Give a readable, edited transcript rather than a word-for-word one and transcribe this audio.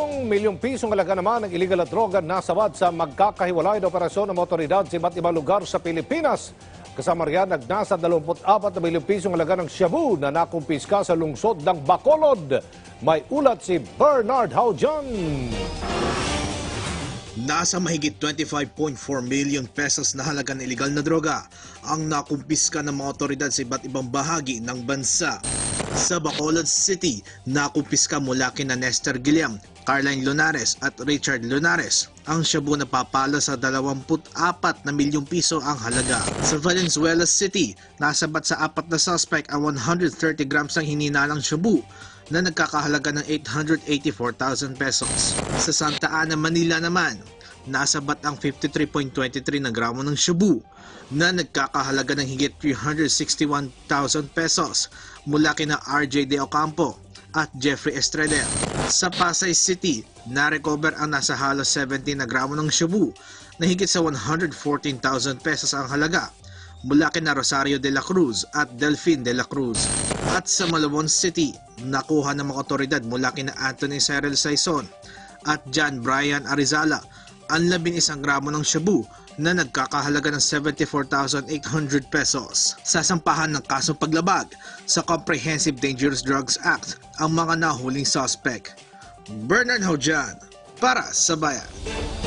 Milyong pisong halaga naman ng illegal at droga nasawad sa magkakahiwalay na operasyon ng otoridad sa iba't ibang lugar sa Pilipinas. Kasama riyan nagnasa 24 na milyong pisong halaga ng shabu na nakumpiska sa lungsod ng Bacolod. May ulat si Bernard Haujan. Nasa mahigit 25.4 million pesos na halaga ng illegal na droga ang nakumpiska ng mga otoridad sa iba't ibang bahagi ng bansa. Sa Bacolod City, nakumpiska mula kina Nestor Guillem, Carline Lunares at Richard Lunares ang shabu na papalo sa 24 na milyong piso ang halaga. Sa Valenzuela City, nasabat sa 4 na suspect ang 130 grams ng hininalang shabu na nagkakahalaga ng 884,000 pesos. Sa Santa Ana, Manila naman, nasabat ang 53.23 na gramo ng shabu na nagkakahalaga ng higit 361,000 pesos mula kina RJ De Ocampo at Jeffrey Estrella. Sa Pasay City, na-recover ang nasa halos 70 na gramo ng shabu na higit sa 114,000 pesos ang halaga mula kina Rosario de la Cruz at Delphine de la Cruz. At sa Malabon City, nakuha ng mga otoridad mula kina Anthony Cyril Saison at John Brian Arizala ang 11 gramo ng shabu na nagkakahalaga ng 74,800 pesos. Sasampahan ng kasong paglabag sa Comprehensive Dangerous Drugs Act ang mga nahuling suspect. Bernard Haujan para sa Bayan.